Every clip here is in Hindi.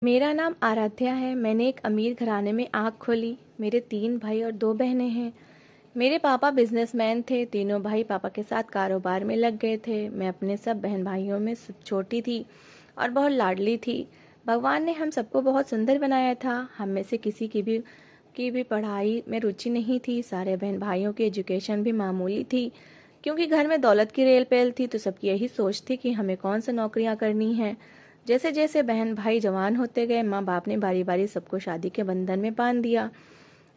मेरा नाम आराध्या है। मैंने एक अमीर घराने में आँख खोली। मेरे 3 भाई और 2 बहनें हैं। मेरे पापा बिजनेसमैन थे। तीनों भाई पापा के साथ कारोबार में लग गए थे। मैं अपने सब बहन भाइयों में सबसे छोटी थी और बहुत लाडली थी। भगवान ने हम सबको बहुत सुंदर बनाया था। हम में से किसी की भी पढ़ाई में रुचि नहीं थी। सारे बहन भाइयों की एजुकेशन भी मामूली थी। क्योंकि घर में दौलत की रेल पेल थी तो सबकी यही सोच थी कि हमें कौन सा नौकरियां करनी हैं। जैसे जैसे बहन भाई जवान होते गए, माँ बाप ने बारी बारी सबको शादी के बंधन में बांध दिया।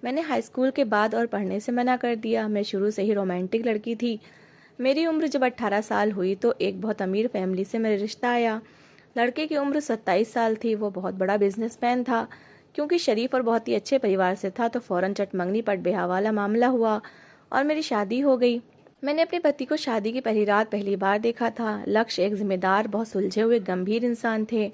मैंने हाई स्कूल के बाद और पढ़ने से मना कर दिया। मैं शुरू से ही रोमांटिक लड़की थी। मेरी उम्र जब 18 साल हुई तो एक बहुत अमीर फैमिली से मेरा रिश्ता आया। लड़के की उम्र 27 साल थी। वो बहुत बड़ा बिजनेसमैन था। क्योंकि शरीफ और बहुत ही अच्छे परिवार से था तो फौरन चटमंगनी पट ब्याह वाला मामला हुआ और मेरी शादी हो गई। मैंने अपने पति को शादी की पहली रात पहली बार देखा था। लक्ष्य एक जिम्मेदार, बहुत सुलझे हुए, गंभीर इंसान थे।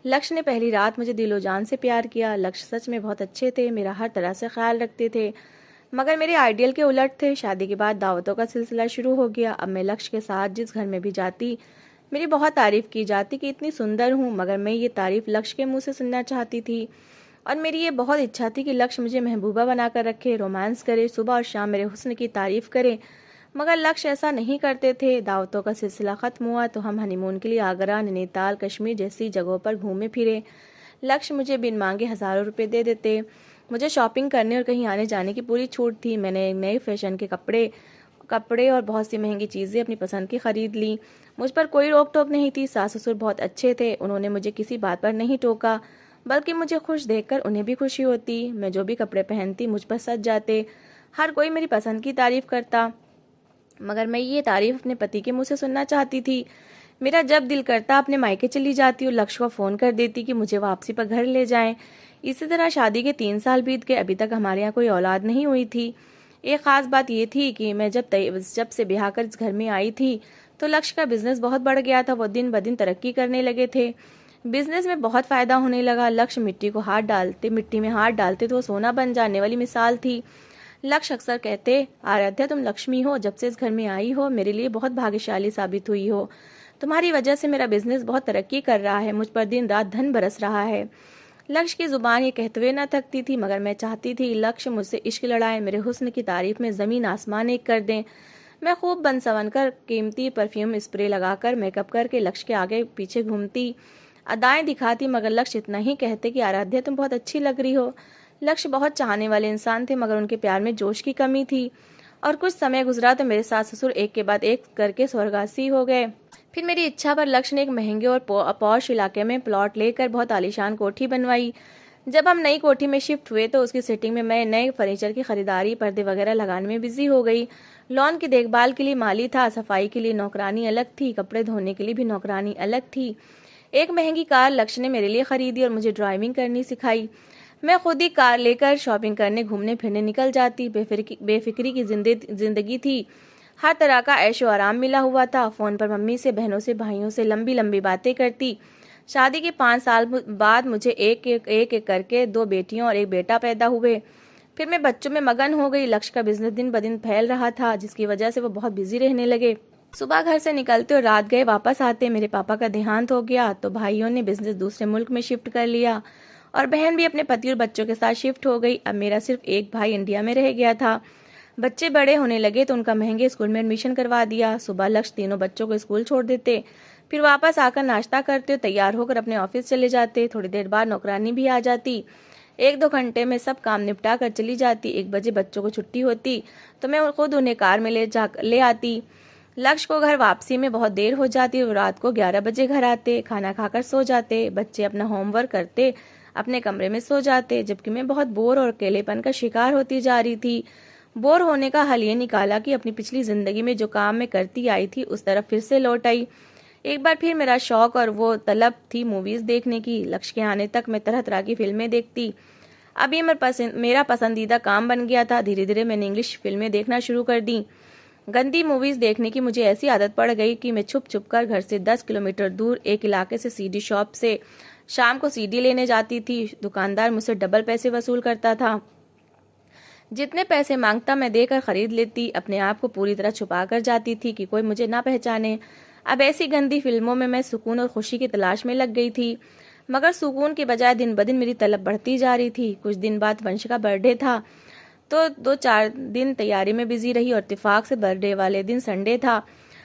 लक्ष्य ने पहली रात मुझे दिलो जान से प्यार किया। लक्ष्य सच में बहुत अच्छे थे, मेरा हर तरह से ख्याल रखते थे, मगर मेरे आइडियल के उलट थे। शादी के बाद दावतों का सिलसिला शुरू हो गया। अब मैं लक्ष्य के साथ जिस घर में भी जाती, मेरी बहुत तारीफ की जाती कि इतनी सुंदर हूँ, मगर मैं ये तारीफ लक्ष्य के मुंह से सुनना चाहती थी। और मेरी ये बहुत इच्छा थी कि लक्ष्य मुझे महबूबा बनाकर रखे, रोमांस करे, सुबह और शाम मेरे हुस्न की तारीफ करे, मगर लक्ष्य ऐसा नहीं करते थे। दावतों का सिलसिला खत्म हुआ तो हम हनीमून के लिए आगरा, नैनीताल, कश्मीर जैसी जगहों पर घूमे फिरे। लक्ष्य मुझे बिन मांगे हज़ारों रुपए दे देते। मुझे शॉपिंग करने और कहीं आने जाने की पूरी छूट थी। मैंने नए फैशन के कपड़े कपड़े और बहुत सी महंगी चीज़ें अपनी पसंद की खरीद ली। मुझ पर कोई रोक टोक नहीं थी। सास ससुर बहुत अच्छे थे। उन्होंने मुझे किसी बात पर नहीं टोका, बल्कि मुझे खुश देखकर उन्हें भी खुशी होती। मैं जो भी कपड़े पहनती मुझ पर सज जाते। हर कोई मेरी पसंद की तारीफ करता, मगर मैं ये तारीफ अपने पति के मुंह से सुनना चाहती थी। मेरा जब दिल करता अपने मायके चली जाती और लक्ष्य को फ़ोन कर देती कि मुझे वापसी पर घर ले जाएं। इसी तरह शादी के 3 साल बीत गए। अभी तक हमारे यहाँ कोई औलाद नहीं हुई थी। एक ख़ास बात ये थी कि मैं जब से ब्याह कर इस घर में आई थी तो लक्ष्य का बिजनेस बहुत बढ़ गया था। वो दिन ब दिन तरक्की करने लगे थे। बिजनेस में बहुत फ़ायदा होने लगा। लक्ष्य मिट्टी में हाथ डालते तो वो सोना बन जाने वाली मिसाल थी। लक्ष्य अक्सर कहते, आराध्या तुम लक्ष्मी हो, जब से इस घर में आई हो मेरे लिए बहुत भाग्यशाली साबित हुई हो। तुम्हारी वजह से मेरा बिजनेस बहुत तरक्की कर रहा है। मुझ पर दिन रात धन बरस रहा है। लक्ष्य की जुबान ये कहते हुए न थकती थी, मगर मैं चाहती थी लक्ष्य मुझसे इश्क लड़ाए, मेरे हुस्न की तारीफ में जमीन आसमान एक कर दें। मैं खूब बन सवन कर, कीमती परफ्यूम स्प्रे लगाकर, मेकअप करके लक्ष्य के आगे पीछे घूमती, अदाएं दिखाती, मगर लक्ष्य इतना ही कहते कि आराध्या तुम बहुत अच्छी लग रही हो। लक्ष्य बहुत चाहने वाले इंसान थे, मगर उनके प्यार में जोश की कमी थी। और कुछ समय गुजरा तो मेरे सास ससुर एक के बाद एक करके स्वर्गवासी हो गए। फिर मेरी इच्छा पर लक्ष्य ने एक महंगे और पौश इलाके में प्लॉट लेकर बहुत आलीशान कोठी बनवाई। जब हम नई कोठी में शिफ्ट हुए तो उसकी सेटिंग में मैं नए फर्नीचर की खरीदारी, पर्दे वगैरह लगाने में बिजी हो गई। लॉन की देखभाल के लिए माली था, सफाई के लिए नौकरानी अलग थी, कपड़े धोने के लिए भी नौकरानी अलग थी। एक महंगी कार लक्ष्य ने मेरे लिए खरीदी और मुझे ड्राइविंग करनी सिखाई। मैं खुद ही कार लेकर शॉपिंग करने, घूमने फिरने निकल जाती। बेफिक्री की जिंदगी थी। हर तरह का ऐशो आराम मिला हुआ था। फोन पर मम्मी से, बहनों से, भाइयों से लंबी लंबी बातें करती। शादी के 5 साल बाद मुझे एक करके 2 बेटियां और एक बेटा पैदा हुए। फिर मैं बच्चों में मगन हो गई। लक्ष्य का बिजनेस दिन ब दिन फैल रहा था, जिसकी वजह से वो बहुत बिजी रहने लगे। सुबह घर से निकलते और रात गए वापस आते। मेरे पापा का देहांत हो गया तो भाइयों ने बिजनेस दूसरे मुल्क में शिफ्ट कर लिया और बहन भी अपने पति और बच्चों के साथ शिफ्ट हो गई। अब मेरा सिर्फ एक भाई इंडिया में रह गया था। बच्चे बड़े होने लगे तो उनका महंगे स्कूल में एडमिशन करवा दिया। सुबह लक्ष्य तीनों बच्चों को स्कूल छोड़ देते, फिर वापस आकर नाश्ता करते, तैयार होकर अपने ऑफिस चले जाते। थोड़ी देर बाद नौकरानी भी आ जाती। 1-2 घंटे में सब काम निपटा कर चली जाती। 1 बजे बच्चों को छुट्टी होती तो मैं खुद उन्हें कार में ले आती। लक्ष्य को घर वापसी में बहुत देर हो जाती। वो रात को 11 बजे घर आते, खाना खाकर सो जाते। बच्चे अपना होमवर्क करते, अपने कमरे में सो जाते, जबकि मैं बहुत बोर और अकेलेपन का शिकार होती जा रही थी। बोर होने का हल ये निकाला कि अपनी पिछली जिंदगी में जो काम मैं करती आई थी उस तरफ फिर से लौट आई। एक बार फिर मेरा शौक और वो तलब थी मूवीज देखने की। लक्ष्य के आने तक मैं तरह तरह की फिल्में देखती। अब ये मेरा पसंदीदा काम बन गया था। धीरे धीरे मैंने इंग्लिश फिल्में देखना शुरू कर दी। गंदी मूवीज देखने की मुझे ऐसी आदत पड़ गई कि मैं छुप छुप कर घर से 10 किलोमीटर दूर एक इलाके से सीडी शॉप से शाम को सीडी लेने जाती थी। दुकानदार मुझसे डबल पैसे वसूल करता था। जितने पैसे मांगता मैं देकर खरीद लेती। अपने आप को पूरी तरह छुपा कर जाती थी कि कोई मुझे ना पहचाने। अब ऐसी गंदी फिल्मों में मैं सुकून और खुशी की तलाश में लग गई थी। मगर सुकून के बजाय दिन ब दिन मेरी तलब बढ़ती जा रही थी। कुछ दिन बाद वंश का बर्थडे था, तो 2-4 दिन तैयारी में बिजी रही और इत्तेफाक से बर्थडे वाले दिन संडे था।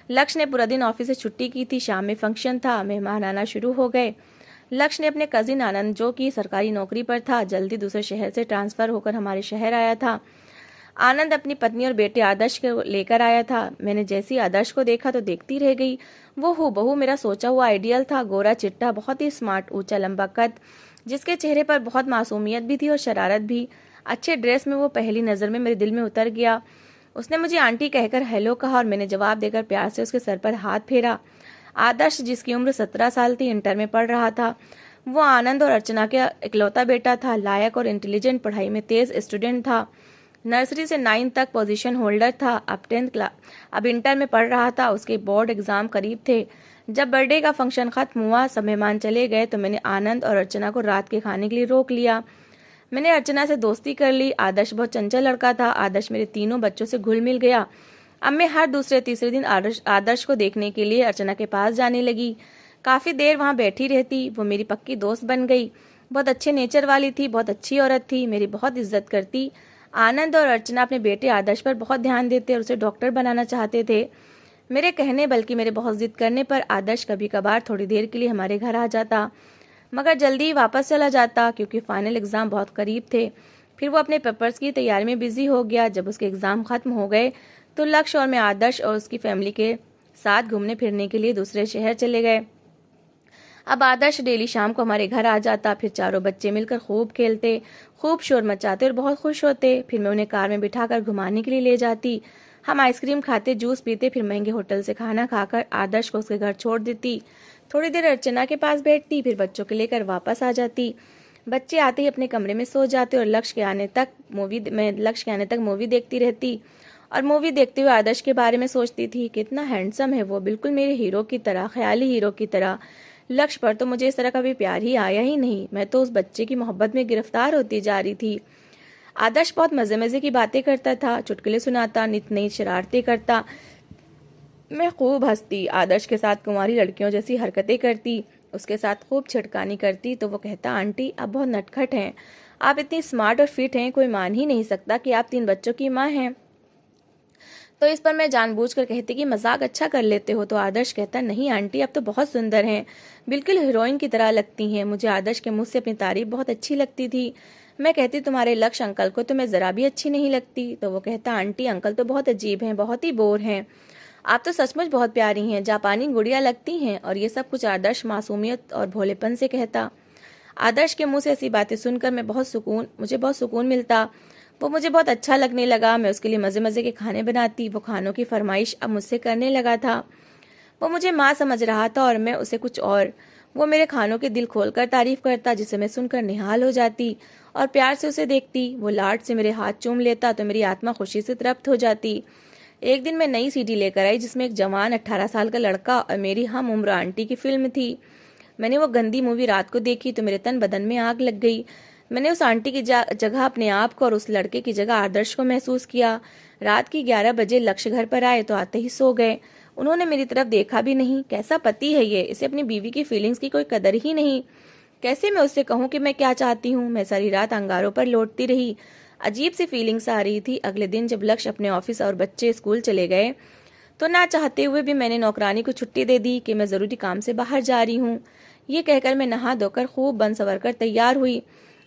लक्ष्य ने पूरा दिन ऑफिस से छुट्टी की थी। शाम में फंक्शन था, मेहमान आना शुरू हो गए। लक्ष्य ने अपने कजिन आनंद, जो कि सरकारी नौकरी पर था, जल्दी दूसरे शहर से ट्रांसफर होकर हमारे शहर आया था। आनंद अपनी पत्नी और बेटे आदर्श को लेकर आया था। मैंने जैसे ही आदर्श को देखा तो देखती रह गई। वो हूबहू मेरा सोचा हुआ आइडियल था। गोरा चिट्टा, बहुत ही स्मार्ट, ऊंचा लंबा कद, जिसके चेहरे पर बहुत मासूमियत भी थी और शरारत भी। अच्छे ड्रेस में वो पहली नज़र में मेरे दिल में उतर गया। उसने मुझे आंटी कहकर हेलो कहा और मैंने जवाब देकर प्यार से उसके सर पर हाथ फेरा। आदर्श, जिसकी उम्र 17 साल थी, इंटर में पढ़ रहा था। वो आनंद और अर्चना का इकलौता बेटा था। लायक और इंटेलिजेंट, पढ़ाई में तेज स्टूडेंट था। नर्सरी से 9 तक पोजीशन होल्डर था। अब इंटर में पढ़ रहा था। उसके बोर्ड एग्जाम करीब थे। जब बर्थडे का फंक्शन खत्म हुआ, सब मेहमान चले गए, तो मैंने आनंद और अर्चना को रात के खाने के लिए रोक लिया। मैंने अर्चना से दोस्ती कर ली। आदर्श बहुत चंचल लड़का था। आदर्श मेरे तीनों बच्चों से घुल मिल गया। अब मैं हर दूसरे तीसरे दिन आदर्श को देखने के लिए अर्चना के पास जाने लगी। काफी देर वहां बैठी रहती। वो मेरी पक्की दोस्त बन गई। बहुत अच्छे नेचर वाली थी, बहुत अच्छी औरत थी, मेरी बहुत इज्जत करती। आनंद और अर्चना अपने बेटे आदर्श पर बहुत ध्यान देते और उसे डॉक्टर बनाना चाहते थे। मेरे कहने बल्कि मेरे बहुत जिद करने पर आदर्श कभी कभार थोड़ी देर के लिए हमारे घर आ जाता, मगर जल्दी ही वापस चला जाता क्योंकि फाइनल एग्जाम बहुत करीब थे। फिर वो अपने पेपर्स की तैयारी में बिजी हो गया। जब उसके एग्जाम खत्म हो गए तो लक्ष्य और मैं आदर्श और उसकी फैमिली के साथ घूमने फिरने के लिए दूसरे शहर चले गए। अब आदर्श डेली शाम को हमारे घर आ जाता। फिर चारों बच्चे मिलकर खूब खेलते, खूब शोर मचाते और बहुत खुश होते। फिर मैं उन्हें कार में बिठाकर घुमाने के लिए ले जाती। हम आइसक्रीम खाते, जूस पीते, फिर महंगे होटल से खाना खाकर आदर्श को उसके घर छोड़ देती। थोड़ी देर अर्चना के पास बैठती, फिर बच्चों के लेकर वापस आ जाती। बच्चे आते ही अपने कमरे में सो जाते और लक्ष्य के आने तक मूवी देखती रहती। और मूवी देखते हुए आदर्श के बारे में सोचती थी, कितना हैंडसम है वो, बिल्कुल मेरे हीरो की तरह, ख्याली हीरो की तरह। लक्ष्य पर तो मुझे इस तरह का भी प्यार ही आया ही नहीं। मैं तो उस बच्चे की मोहब्बत में गिरफ्तार होती जा रही थी। आदर्श बहुत मजे मजे की बातें करता था, चुटकुले सुनाता, नित नई शरारतें करता। मैं खूब हंसती। आदर्श के साथ कुंवारी लड़कियों जैसी हरकतें करती, उसके साथ खूब छिड़कानी करती तो वो कहता, आंटी आप बहुत नटखट हैं, आप इतनी स्मार्ट और फिट हैं, कोई मान ही नहीं सकता कि आप 3 बच्चों की माँ हैं। तो इस पर मैं जानबूझकर कहती कि मजाक अच्छा कर लेते हो। तो आदर्श कहता, नहीं आंटी आप तो बहुत सुंदर हैं, बिल्कुल हीरोइन की तरह लगती हैं। मुझे आदर्श के मुंह से अपनी तारीफ बहुत अच्छी लगती थी। मैं कहती, तुम्हारे लक्ष्य अंकल को तो मैं जरा भी अच्छी नहीं लगती। तो वो कहता, आंटी अंकल तो बहुत अजीब हैं, बहुत ही बोर हैं, आप तो सचमुच बहुत प्यारी हैं, जापानी गुड़िया लगती हैं। और ये सब कुछ आदर्श मासूमियत और भोलेपन से कहता। आदर्श के मुंह से ऐसी बातें सुनकर मुझे बहुत सुकून मिलता। वो मुझे बहुत अच्छा लगने लगा। मैं उसके लिए मजे मजे के खाने बनाती। वो खानों की फरमाइश अब मुझसे करने लगा था। वो मुझे माँ समझ रहा था और मैं उसे कुछ और। वो मेरे खानों की दिल खोलकर तारीफ करता, जिसे मैं सुनकर निहाल हो जाती और प्यार से उसे देखती। वो लाड से मेरे हाथ चूम लेता तो मेरी आत्मा खुशी से तृप्त हो जाती। एक दिन मैं नई सीडी लेकर आई, जिसमें एक जवान 18 साल का लड़का और मेरी हम उम्र आंटी की फिल्म थी। मैंने वो गंदी मूवी रात को देखी तो मेरे तन बदन में आग लग गई। मैंने उस आंटी की जगह अपने आप को और उस लड़के की जगह आदर्श को महसूस किया। रात की 11 बजे लक्ष्य घर पर आए तो आते ही सो गए। उन्होंने मेरी तरफ देखा भी नहीं। कैसा पति है ये, इसे अपनी बीवी की फीलिंग्स की कोई कदर ही नहीं। कैसे मैं उससे कहूँ कि मैं क्या चाहती हूँ। मैं सारी रात अंगारों पर लौटती रही। अजीब सी फीलिंग्स आ रही थी। अगले दिन जब लक्ष्य अपने ऑफिस और बच्चे स्कूल चले गए तो ना चाहते हुए भी मैंने नौकरानी को छुट्टी दे दी कि मैं जरूरी काम से बाहर जा रही हूँ। ये कहकर मैं नहा धोकर खूब बन सवर कर तैयार हुई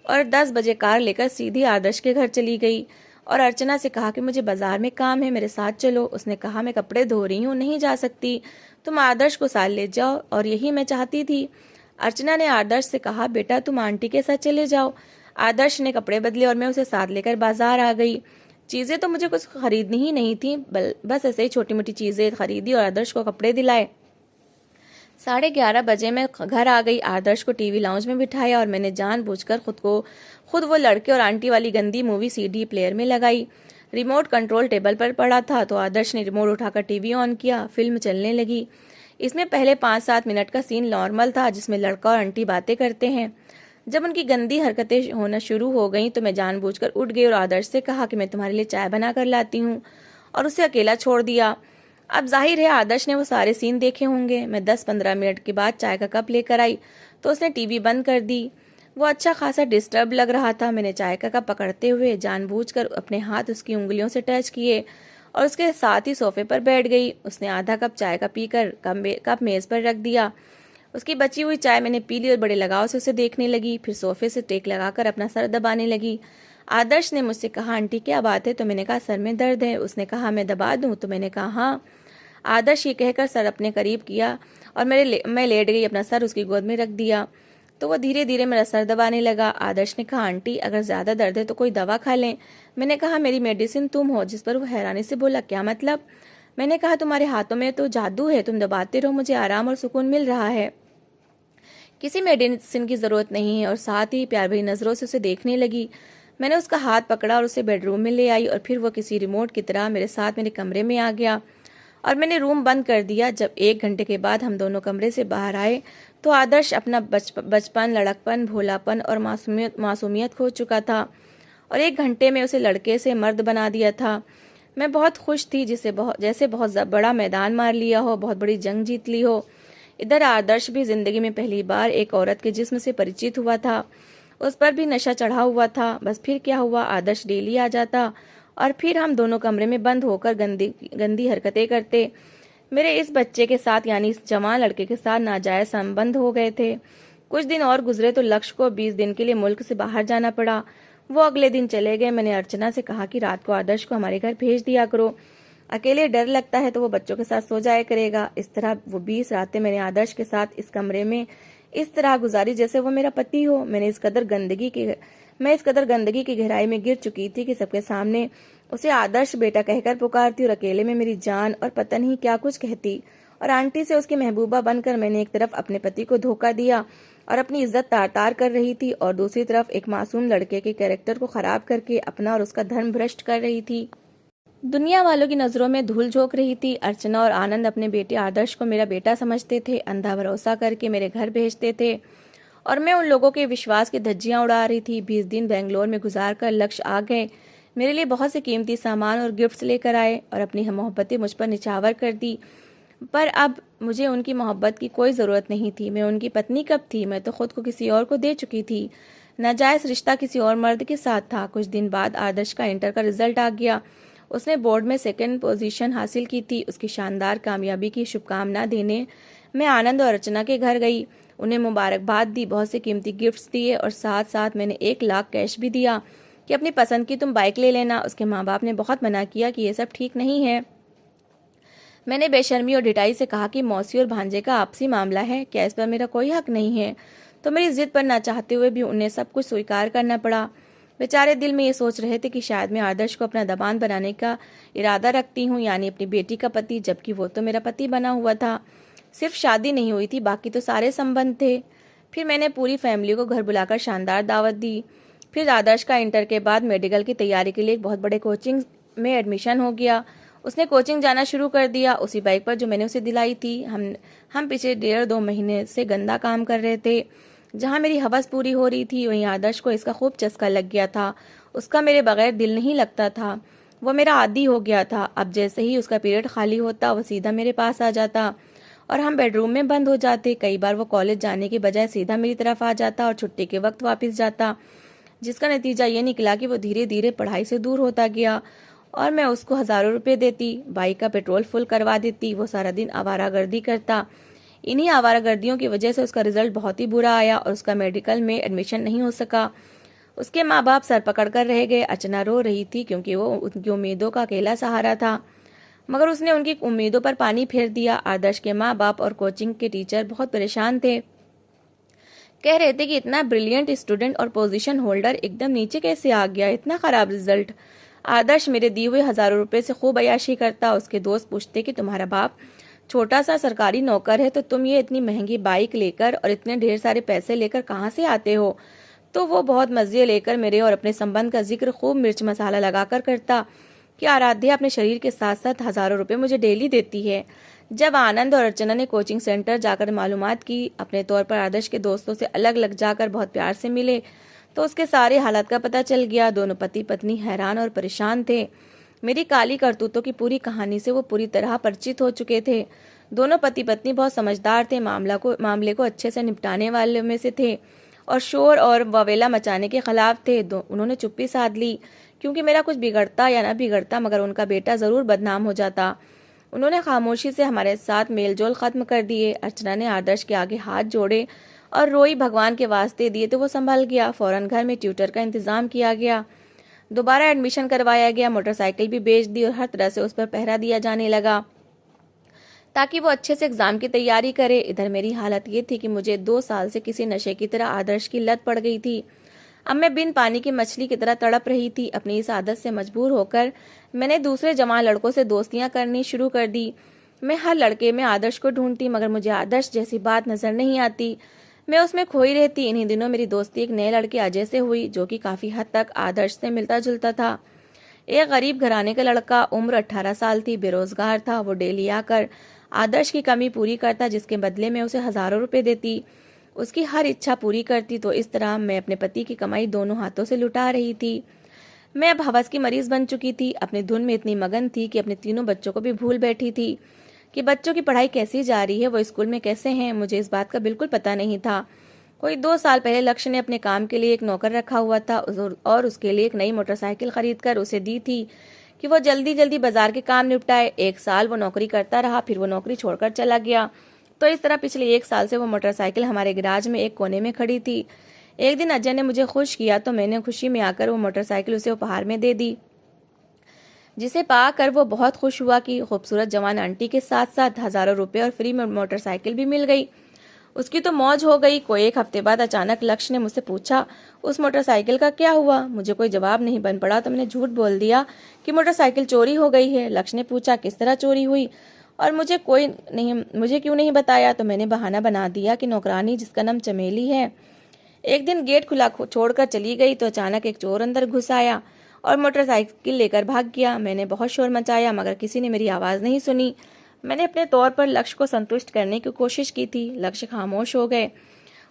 और 10 बजे कार लेकर सीधी आदर्श के घर चली गई और अर्चना से कहा कि मुझे बाजार में काम है, मेरे साथ चलो। उसने कहा, मैं कपड़े धो रही हूँ, नहीं जा सकती, तुम आदर्श को साथ ले जाओ। और यही मैं चाहती थी। अर्चना ने आदर्श से कहा, बेटा तुम आंटी के साथ चले जाओ। आदर्श ने कपड़े बदले और मैं उसे साथ लेकर बाजार आ गई। चीजें तो मुझे कुछ खरीदनी ही नहीं थी, बस ऐसे ही छोटी मोटी चीजें खरीदी और आदर्श को कपड़े दिलाए। 11:30 बजे मैं घर आ गई। आदर्श को टीवी लाउंज में बिठाया और मैंने जानबूझकर खुद वो लड़के और आंटी वाली गंदी मूवी सीडी प्लेयर में लगाई। रिमोट कंट्रोल टेबल पर पड़ा था तो आदर्श ने रिमोट उठाकर टीवी ऑन किया। फिल्म चलने लगी। इसमें पहले 5-7 मिनट का सीन नॉर्मल था, जिसमें लड़का और आंटी बातें करते हैं। जब उनकी गंदी हरकतें होना शुरू हो गई तो मैं जानबूझकर उठ गई और आदर्श से कहा कि मैं तुम्हारे लिए चाय बना कर लाती हूँ, और उसे अकेला छोड़ दिया। अब जाहिर है आदर्श ने वो सारे सीन देखे होंगे। मैं 10-15 मिनट के बाद चाय का कप लेकर आई तो उसने टीवी बंद कर दी। वो अच्छा खासा डिस्टर्ब लग रहा था। मैंने चाय का कप पकड़ते हुए जानबूझकर अपने हाथ उसकी उंगलियों से टच किए और उसके साथ ही सोफे पर बैठ गई। उसने आधा कप चाय का पीकर कप मेज पर रख दिया। उसकी बची हुई चाय मैंने पी ली और बड़े लगाव से उसे देखने लगी। फिर सोफे से टेक लगाकर अपना सर दबाने लगी। आदर्श ने मुझसे कहा, आंटी क्या बात है? तो मैंने कहा, सर में दर्द है। उसने कहा, मैं दबा दूं? तो मैंने कहा, हाँ। आदर्श ये कहकर सर अपने करीब किया और मैं लेट गई, अपना सर उसकी गोद में रख दिया। तो वह धीरे धीरे मेरा सर दबाने लगा। आदर्श ने कहा, आंटी अगर ज्यादा दर्द है तो कोई दवा खा लें। मैंने कहा, मेरी मेडिसिन तुम हो। जिस पर वो हैरानी से बोला, क्या मतलब? मैंने कहा, तुम्हारे हाथों में तो जादू है, तुम दबाते रहो, मुझे आराम और सुकून मिल रहा है, किसी मेडिसिन की जरूरत नहीं है। और साथ ही प्यार भरी नजरों से उसे देखने लगी। मैंने उसका हाथ पकड़ा और उसे बेडरूम में ले आई और फिर वह किसी रिमोट की तरह मेरे साथ मेरे कमरे में आ गया और मैंने रूम बंद कर दिया। जब 1 घंटे के बाद हम दोनों कमरे से बाहर आए तो आदर्श अपना बचपन, लड़कपन, भोलापन और मासूमियत खो चुका था और 1 घंटे में उसे लड़के से मर्द बना दिया था। मैं बहुत खुश थी, जैसे बहुत बड़ा मैदान मार लिया हो, बहुत बड़ी जंग जीत ली हो। इधर आदर्श भी जिंदगी में पहली बार एक औरत के जिस्म से परिचित हुआ था। उस पर भी नशा चढ़ा हुआ था। बस फिर क्या हुआ, आदर्श डेली आ जाता और फिर हम दोनों कमरे में बंद होकर गंदी गंदी हरकतें करते। मेरे इस बच्चे के साथ यानी इस जवान लड़के के साथ नाजायज संबंध हो गए थे। कुछ दिन और गुजरे तो लक्ष्य को 20 दिन के लिए मुल्क से बाहर जाना पड़ा। वो अगले दिन चले गए। मैंने अर्चना से कहा कि रात को आदर्श को हमारे घर भेज दिया करो, अकेले डर लगता है तो वो बच्चों के साथ सो जाया करेगा। इस तरह वो 20 रातें मैंने आदर्श के साथ इस कमरे में इस तरह गुजारी जैसे वो मेरा पति हो। मैं इस कदर गंदगी की गहराई में गिर चुकी थी कि सबके सामने उसे आदर्श बेटा कहकर पुकारती और अकेले में मेरी जान और पता नहीं क्या कुछ कहती। और आंटी से उसकी महबूबा बनकर मैंने एक तरफ अपने पति को धोखा दिया और अपनी इज्जत तार तार कर रही थी और दूसरी तरफ एक मासूम लड़के के कैरेक्टर को खराब करके अपना और उसका धर्म भ्रष्ट कर रही थी। दुनिया वालों की नजरों में धूल झोंक रही थी। अर्चना और आनंद अपने बेटे आदर्श को मेरा बेटा समझते थे, अंधा भरोसा करके मेरे घर भेजते थे और मैं उन लोगों के विश्वास की धज्जियां उड़ा रही थी। 20 दिन बेंगलोर में गुजार कर लक्ष्य आ गए। मेरे लिए बहुत से कीमती सामान और गिफ्ट्स लेकर आए और अपनी मोहब्बतें मुझ पर निछावर कर दी। पर अब मुझे उनकी मोहब्बत की कोई ज़रूरत नहीं थी। मैं उनकी पत्नी कब थी? मैं तो खुद को किसी और को दे चुकी थी। नाजायज रिश्ता किसी और मर्द के साथ था। कुछ दिन बाद आदर्श का इंटर का रिजल्ट आ गया। उसने बोर्ड में 2nd पोजीशन हासिल की थी। उसकी शानदार कामयाबी की शुभकामना देने मैं आनंद और अर्चना के घर गई, उन्हें मुबारकबाद दी, बहुत से कीमती गिफ्ट्स दिए और साथ साथ मैंने 1 लाख कैश भी दिया कि अपनी पसंद की तुम बाइक ले लेना। उसके माँ बाप ने बहुत मना किया कि ये सब ठीक नहीं है। मैंने बेशर्मी और ढिठाई से कहा कि मौसी और भांजे का आपसी मामला है, क्या इस पर मेरा कोई हक नहीं है? तो मेरी जिद पर ना चाहते हुए भी उन्हें सब कुछ स्वीकार करना पड़ा। बेचारे दिल में ये सोच रहे थे कि शायद मैं आदर्श को अपना दबान बनाने का इरादा रखती हूँ, यानी अपनी बेटी का पति, जबकि वो तो मेरा पति बना हुआ था। सिर्फ शादी नहीं हुई थी, बाकी तो सारे संबंध थे। फिर मैंने पूरी फैमिली को घर बुलाकर शानदार दावत दी। फिर आदर्श का इंटर के बाद मेडिकल की तैयारी के लिए एक बहुत बड़े कोचिंग में एडमिशन हो गया। उसने कोचिंग जाना शुरू कर दिया उसी बाइक पर जो मैंने उसे दिलाई थी। हम पिछले 1.5-2 महीने से गंदा काम कर रहे थे। जहाँ मेरी हवस पूरी हो रही थी वहीं आदर्श को इसका खूब चस्का लग गया था। उसका मेरे बगैर दिल नहीं लगता था। वो मेरा आदी हो गया था। अब जैसे ही उसका पीरियड खाली होता वो सीधा मेरे पास आ जाता और हम बेडरूम में बंद हो जाते। कई बार वो कॉलेज जाने के बजाय सीधा मेरी तरफ आ जाता और छुट्टी के वक्त वापस जाता, जिसका नतीजा ये निकला कि वो धीरे धीरे पढ़ाई से दूर होता गया और मैं उसको हजारों रुपए देती, बाइक का पेट्रोल फुल करवा देती। वो सारा दिन आवारागर्दी करता। इन्हीं आवारागर्दियों की वजह से उसका रिजल्ट बहुत ही बुरा आया और उसका मेडिकल में एडमिशन नहीं हो सका। उसके माँ बाप सर पकड़ कर रह गए। अर्चना रो रही थी क्योंकि वो उनकी उम्मीदों का अकेला सहारा था, मगर उसने उनकी उम्मीदों पर पानी फेर दिया। आदर्श के माँ बाप और कोचिंग के टीचर बहुत परेशान थे। कह रहे थे कि इतना ब्रिलियंट स्टूडेंट और पोजीशन होल्डर एकदम नीचे कैसे आ गया, इतना खराब रिजल्ट। आदर्श मेरे दिए हुए हजारों रुपए से खूब अय्याशी करता। उसके दोस्त पूछते कि तुम्हारा बाप छोटा सा सरकारी नौकर है तो तुम ये इतनी महंगी बाइक लेकर और इतने ढेर सारे पैसे लेकर कहाँ से आते हो? तो वो बहुत मजे लेकर मेरे और अपने संबंध का जिक्र खूब मिर्च मसाला लगाकर करता कि आराध्या अपने शरीर के साथ साथ हजारों रुपए मुझे डेली देती है। जब आनंद और अर्चना ने कोचिंग सेंटर जाकर मालूमात की, अपने तौर पर आदर्श के दोस्तों से अलग अलग जाकर बहुत प्यार से मिले, तो उसके सारे हालात का पता चल गया। दोनों पति पत्नी हैरान और परेशान थे। मेरी काली करतूतों की पूरी कहानी से वो पूरी तरह परिचित हो चुके थे। दोनों पति पत्नी बहुत समझदार थे, मामले को अच्छे से निपटाने वाले में से थे और शोर और ववेला मचाने के खिलाफ थे। उन्होंने चुप्पी साध ली, क्योंकि मेरा कुछ बिगड़ता या न बिगड़ता मगर उनका बेटा जरूर बदनाम हो जाता। उन्होंने खामोशी से हमारे साथ मेलजोल खत्म कर दिए। अर्चना ने आदर्श के आगे हाथ जोड़े और रोई, भगवान के वास्ते दिए तो वो संभल गया। फौरन घर में ट्यूटर का इंतजाम किया गया, दोबारा एडमिशन करवाया गया, मोटरसाइकिल भी बेच दी और हर तरह से उस पर पहरा दिया जाने लगा ताकि वो अच्छे से एग्जाम की तैयारी करे। इधर मेरी हालत ये थी कि मुझे 2 साल से किसी नशे की तरह आदर्श की लत पड़ गई थी। अब मैं बिन पानी की मछली की तरह तड़प रही थी। अपनी इस आदत से मजबूर होकर मैंने दूसरे जवान लड़कों से दोस्तियां करनी शुरू कर दी। मैं हर लड़के में आदर्श को ढूंढती, मगर मुझे आदर्श जैसी बात नजर नहीं आती। मैं उसमें खोई रहती। इन्हीं दिनों मेरी दोस्ती एक नए लड़के अजय से हुई, जो कि काफी हद तक आदर्श से मिलता जुलता था। एक गरीब घराने का लड़का, उम्र 18 साल थी, बेरोजगार था। वो डेली आकर आदर्श की कमी पूरी करता, जिसके बदले में उसे हजारों रुपए देती, उसकी हर इच्छा पूरी करती। तो इस तरह मैं अपने पति की कमाई दोनों हाथों से लुटा रही थी। मैं अब हवस की मरीज बन चुकी थी। अपनी धुन में इतनी मगन थी कि अपने तीनों बच्चों को भी भूल बैठी थी कि बच्चों की पढ़ाई कैसी जा रही है, वो स्कूल में कैसे हैं। मुझे इस बात का बिल्कुल पता नहीं था। कोई 2 साल पहले लक्ष्य ने अपने काम के लिए एक नौकर रखा हुआ था और उसके लिए एक नई मोटरसाइकिल खरीद कर उसे दी थी कि वो जल्दी जल्दी बाजार के काम निपटाए। 1 साल वो नौकरी करता रहा, फिर वो नौकरी छोड़कर चला गया। तो इस तरह पिछले 1 साल से वो मोटरसाइकिल हमारे गैराज में एक कोने में खड़ी थी। एक दिन अजय ने मुझे खुश किया तो मैंने खुशी में आकर वो मोटरसाइकिल उसे उपहार में दे दी, जिसे पाकर वो बहुत खुश हुआ कि खूबसूरत जवान आंटी के साथ साथ हजारों रुपए और फ्री में मोटरसाइकिल भी मिल गई। उसकी तो मौज हो गई। कोई 1 हफ्ते बाद अचानक लक्ष्य ने मुझसे पूछा, उस मोटरसाइकिल का क्या हुआ? मुझे कोई जवाब नहीं बन पड़ा तो मैंने झूठ बोल दिया कि मोटरसाइकिल चोरी हो गई है। लक्ष्य ने पूछा, किस तरह चोरी हुई और मुझे क्यों नहीं बताया? तो मैंने बहाना बना दिया कि नौकरानी, जिसका नाम चमेली है, एक दिन गेट खुला छोड़कर चली गई तो अचानक एक चोर अंदर घुस आया और मोटरसाइकिल लेकर भाग गया। मैंने बहुत शोर मचाया मगर किसी ने मेरी आवाज नहीं सुनी। मैंने अपने तौर पर लक्ष्य को संतुष्ट करने की कोशिश की थी। लक्ष्य खामोश हो गए।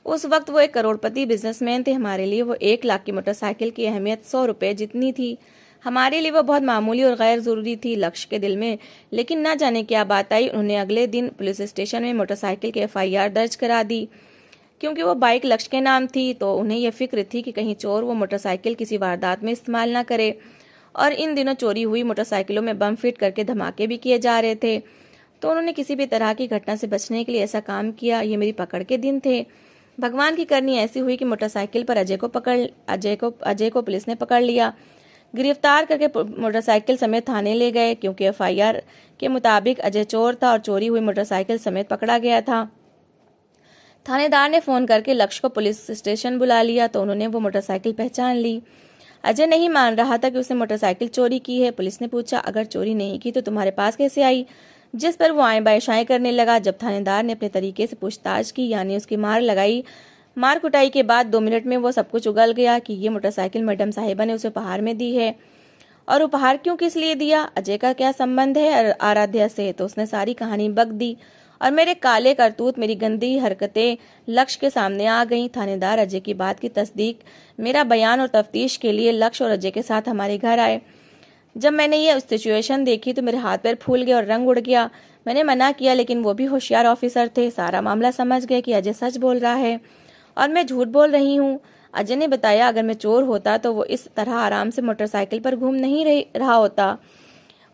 उस वक्त वो एक करोड़पति बिजनेसमैन थे। हमारे लिए वो 1 लाख की मोटरसाइकिल की अहमियत 100 रुपए जितनी थी। हमारे लिए वो बहुत मामूली और गैर जरूरी थी लक्ष्य के दिल में। लेकिन ना जाने क्या बात आई, उन्होंने अगले दिन पुलिस स्टेशन में मोटरसाइकिल की FIR दर्ज करा दी। क्योंकि वो बाइक लक्ष्य के नाम थी तो उन्हें यह फिक्र थी कि कहीं चोर वो मोटरसाइकिल किसी वारदात में इस्तेमाल ना करे। और इन दिनों चोरी हुई मोटरसाइकिलों में बम फिट करके धमाके भी किए जा रहे थे, तो उन्होंने किसी भी तरह की घटना से बचने के लिए ऐसा काम किया। ये मेरी पकड़ के दिन थे। भगवान की करनी ऐसी हुई कि मोटरसाइकिल पर अजय को पुलिस ने पकड़ लिया। गिरफ्तार करके मोटरसाइकिल समेत थाने ले गए, क्योंकि FIR के मुताबिक अजय चोर था और चोरी हुई मोटरसाइकिल समेत पकड़ा गया था। थानेदार ने फोन करके लक्ष्य को पुलिस स्टेशन बुला लिया तो उन्होंने वो मोटरसाइकिल पहचान ली। अजय नहीं मान रहा था कि उसने मोटरसाइकिल चोरी की है। पुलिस ने पूछा, अगर चोरी नहीं की तो तुम्हारे पास कैसे आई? जिस पर वो आए बाएशाएं करने लगा। जब थानेदार ने अपने तरीके से पूछताछ की, यानी उसकी मार कुटाई के बाद 2 मिनट में वो सब कुछ उगल गया कि ये मोटरसाइकिल मैडम साहिबा ने उसे उपहार में दी है। और उपहार क्यों, किस लिए दिया, अजय का क्या संबंध है आराध्या से? तो उसने सारी कहानी बक दी और मेरे काले करतूत, मेरी गंदी हरकतें लक्ष्य के सामने आ गईं। थानेदार अजय की बात की तस्दीक, मेरा बयान और तफ्तीश के लिए लक्ष्य और अजय के साथ हमारे घर आए। जब मैंने ये सिचुएशन देखी तो मेरे हाथ पैर फूल गए और रंग उड़ गया। मैंने मना किया, लेकिन वो भी होशियार ऑफिसर थे। सारा मामला समझ गए कि अजय सच बोल रहा है और मैं झूठ बोल रही हूँ। अजय ने बताया, अगर मैं चोर होता तो वो इस तरह आराम से मोटरसाइकिल पर घूम नहीं रहा होता।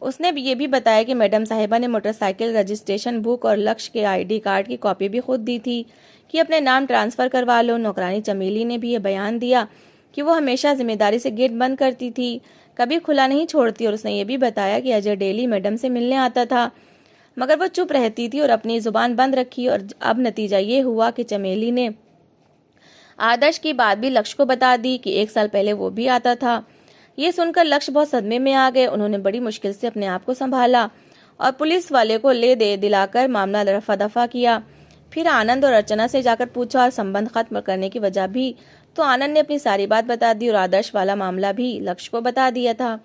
उसने ये भी बताया कि मैडम साहिबा ने मोटरसाइकिल रजिस्ट्रेशन बुक और लक्ष्य के ID कार्ड की कॉपी भी खुद दी थी कि अपने नाम ट्रांसफर करवा लो। नौकरानी चमेली ने भी ये बयान दिया कि वो हमेशा जिम्मेदारी से गेट बंद करती थी, कभी खुला नहीं छोड़ती। और उसने ये भी बताया कि अजय डेली मैडम से मिलने आता था, मगर वो चुप रहती थी और अपनी जुबान बंद रखी। और अब नतीजा ये हुआ कि चमेली ने आदर्श की बात भी लक्ष्य को बता दी कि 1 साल पहले वो भी आता था। ये सुनकर लक्ष्य बहुत सदमे में आ गए। उन्होंने बड़ी मुश्किल से अपने आप को संभाला और पुलिस वाले को ले दे दिलाकर मामला रफा दफा किया। फिर आनंद और अर्चना से जाकर पूछा और संबंध खत्म करने की वजह भी, तो आनंद ने अपनी सारी बात बता दी और आदर्श वाला मामला भी लक्ष्य को बता दिया था।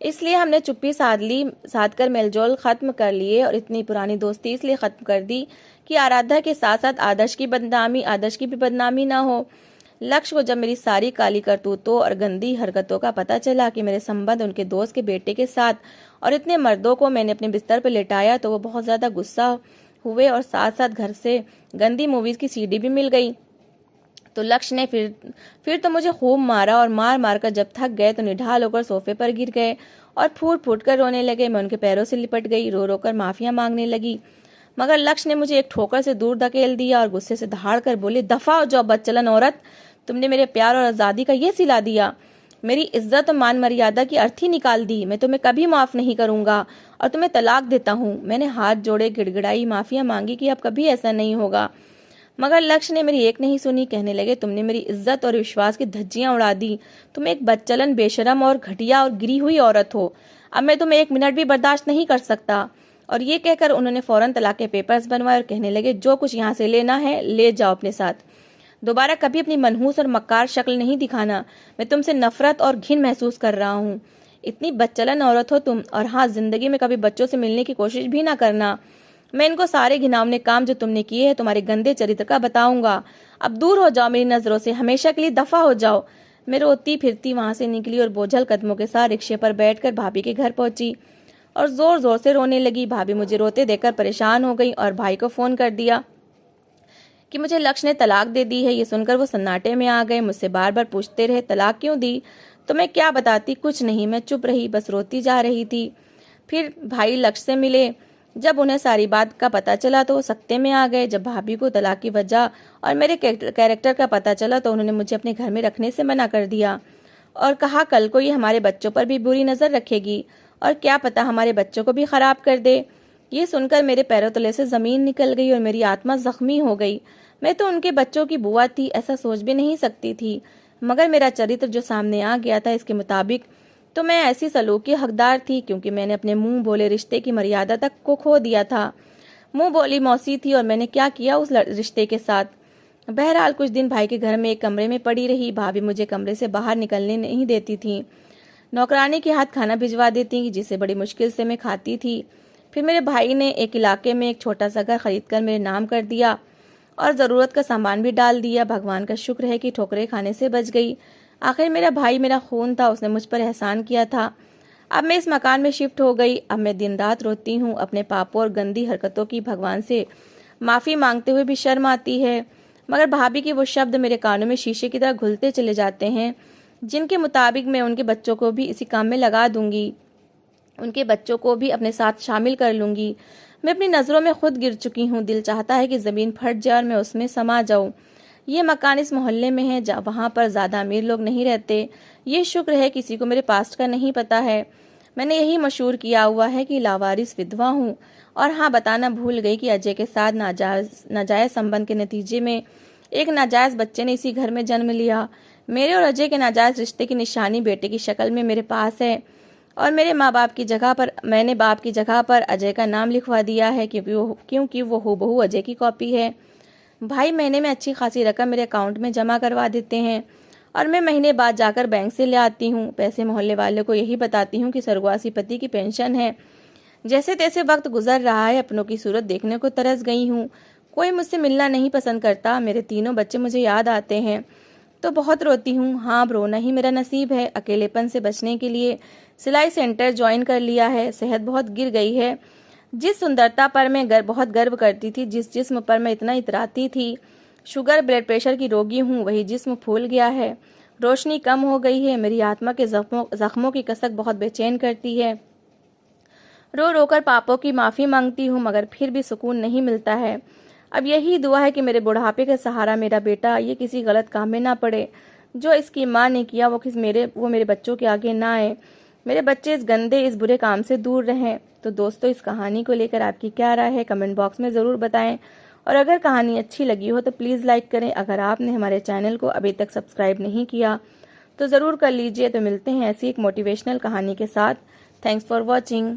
इसलिए हमने चुप्पी साध कर मेलजोल खत्म कर लिए और इतनी पुरानी दोस्ती इसलिए खत्म कर दी कि आराध्या के साथ साथ आदर्श की भी बदनामी ना हो। लक्ष्य को जब मेरी सारी काली करतूतों और गंदी हरकतों का पता चला कि मेरे संबंध उनके दोस्त के बेटे के साथ और इतने मर्दों को मैंने अपने बिस्तर पर लेटाया, तो वो बहुत ज्यादा गुस्सा हुए और साथ साथ घर से गंदी मूवीज़ की सीडी भी मिल गई। तो लक्ष्य ने फिर तो मुझे खूब मारा और मार मार कर जब थक गए तो निढाल होकर सोफे पर गिर गए और फूट फूट कर रोने लगे। मैं उनके पैरों से लिपट गई, रो रो कर माफिया मांगने लगी, मगर लक्ष्य ने मुझे एक ठोकर से दूर धकेल दिया और गुस्से से दहाड़ कर बोले, दफा हो जाओ बदचलन औरत, तुमने मेरे प्यार और आज़ादी का ये सिला दिया, मेरी इज्जत और मान मर्यादा की अर्थी निकाल दी। मैं तुम्हें कभी माफ नहीं करूंगा और तुम्हें तलाक देता हूँ। मैंने हाथ जोड़े, गिड़गिड़ाई, माफिया मांगी कि अब कभी ऐसा नहीं होगा, मगर लक्ष्य ने मेरी एक नहीं सुनी। कहने लगे, तुमने मेरी इज्जत और विश्वास की धज्जियां उड़ा दी, तुम एक बदचलन, बेशरम और घटिया और गिरी हुई औरत हो, अब मैं तुम्हें एक मिनट भी बर्दाश्त नहीं कर सकता। और ये कहकर उन्होंने फौरन तलाक के पेपर्स बनवाए और कहने लगे, जो कुछ यहाँ से लेना है ले जाओ अपने साथ, दोबारा कभी अपनी मनहूस और मक्कार शक्ल नहीं दिखाना, मैं तुमसे नफरत और घिन महसूस कर रहा हूँ। इतनी बदचलन औरत हो तुम, और हाँ, जिंदगी में कभी बच्चों से मिलने की कोशिश भी ना करना। मैं इनको सारे घिनौने काम जो तुमने किए हैं तुम्हारे गंदे चरित्र का बताऊंगा। अब दूर हो जाओ मेरी नजरों से, हमेशा के लिए दफा हो जाओ। मैं रोती फिरती वहां से निकली और बोझल कदमों के साथ रिक्शे पर बैठकर भाभी के घर पहुंची और जोर जोर से रोने लगी। भाभी मुझे रोते देखकर परेशान हो गई और भाई को फोन कर दिया कि मुझे लक्ष्य ने तलाक दे दी है। ये सुनकर वो सन्नाटे में आ गए, मुझसे बार बार पूछते रहे, तलाक क्यों दी? तो मैं क्या बताती, कुछ नहीं, मैं चुप रही, बस रोती जा रही थी। फिर भाई लक्ष्य से मिले, जब उन्हें सारी बात का पता चला तो वो सख्ते में आ गए। जब भाभी को तलाक की वजह और मेरे कैरेक्टर का पता चला तो उन्होंने मुझे अपने घर में रखने से मना कर दिया और कहा, कल को ये हमारे बच्चों पर भी बुरी नजर रखेगी और क्या पता हमारे बच्चों को भी खराब कर दे। ये सुनकर मेरे पैरों तले से जमीन निकल गई और मेरी आत्मा जख्मी हो गई। मैं तो उनके बच्चों की बुआ थी, ऐसा सोच भी नहीं सकती थी, मगर मेरा चरित्र जो सामने आ गया था इसके मुताबिक तो मैं ऐसी सलूक की हकदार थी, क्योंकि मैंने अपने मुंह बोले रिश्ते की मर्यादा तक को खो दिया था। मुंह बोली मौसी थी और मैंने क्या किया उस रिश्ते के साथ। बहरहाल कुछ दिन भाई के घर में एक कमरे में पड़ी रही। भाभी मुझे कमरे से बाहर निकलने नहीं देती थी, नौकरानी के हाथ खाना भिजवा देती जिसे बड़ी मुश्किल से मैं खाती थी। फिर मेरे भाई ने एक इलाके में एक छोटा सा घर खरीदकर मेरे नाम कर दिया और ज़रूरत का सामान भी डाल दिया। भगवान का शुक्र है कि ठोकरें खाने से बच गई। आखिर मेरा भाई मेरा खून था, उसने मुझ पर एहसान किया था। अब मैं इस मकान में शिफ्ट हो गई। अब मैं दिन रात रोती हूँ, अपने पापों और गंदी हरकतों की भगवान से माफ़ी मांगते हुए भी शर्म आती है, मगर भाभी के वो शब्द मेरे कानों में शीशे की तरह घुलते चले जाते हैं, जिनके मुताबिक मैं उनके बच्चों को भी इसी काम में लगा दूंगी, उनके बच्चों को भी अपने साथ शामिल कर लूंगी। मैं अपनी नज़रों में खुद गिर चुकी हूँ। दिल चाहता है कि ज़मीन फट जाए और मैं उसमें समा जाऊँ। ये मकान इस मोहल्ले में है, वहाँ पर ज़्यादा अमीर लोग नहीं रहते। ये शुक्र है किसी को मेरे पास्ट का नहीं पता है। मैंने यही मशहूर किया हुआ है कि लावारिस विधवा हूँ। और हाँ, बताना भूल गई कि अजय के साथ नाजायज़ संबंध के नतीजे में एक नाजायज़ बच्चे ने इसी घर में जन्म लिया। मेरे और अजय के नाजायज़ रिश्ते की निशानी बेटे की शक्ल में मेरे पास है और मेरे माँ बाप की जगह पर मैंने बाप की जगह पर अजय का नाम लिखवा दिया है, क्योंकि वो हूबहू अजय की कॉपी है। भाई महीने में अच्छी खासी रकम मेरे अकाउंट में जमा करवा देते हैं और मैं महीने बाद जाकर बैंक से ले आती हूँ पैसे। मोहल्ले वालों को यही बताती हूँ कि स्वर्गवासी पति की पेंशन है। जैसे तैसे वक्त गुजर रहा है, अपनों की सूरत देखने को तरस गई हूँ। कोई मुझसे मिलना नहीं पसंद करता। मेरे तीनों बच्चे मुझे याद आते हैं तो बहुत रोती हूँ। हाँ, अब रोना ही मेरा नसीब है। अकेलेपन से बचने के लिए सिलाई सेंटर ज्वाइन कर लिया है। सेहत बहुत गिर गई है। जिस सुंदरता पर मैं बहुत गर्व करती थी, जिस जिस्म पर मैं इतना इतराती थी, शुगर ब्लड प्रेशर की रोगी हूँ, वही जिस्म फूल गया है। रोशनी कम हो गई है। मेरी आत्मा के जख्मों की कसक बहुत बेचैन करती है। रो रो कर पापों की माफ़ी मांगती हूँ, मगर फिर भी सुकून नहीं मिलता है। अब यही दुआ है कि मेरे बुढ़ापे का सहारा मेरा बेटा ये किसी गलत काम में ना पड़े। जो इसकी माँ ने किया वो मेरे बच्चों के आगे ना आए। मेरे बच्चे इस गंदे, इस बुरे काम से दूर रहें। तो दोस्तों, इस कहानी को लेकर आपकी क्या राय है कमेंट बॉक्स में ज़रूर बताएं। और अगर कहानी अच्छी लगी हो तो प्लीज़ लाइक करें। अगर आपने हमारे चैनल को अभी तक सब्सक्राइब नहीं किया तो ज़रूर कर लीजिए। तो मिलते हैं ऐसी एक मोटिवेशनल कहानी के साथ। Thanks for watching.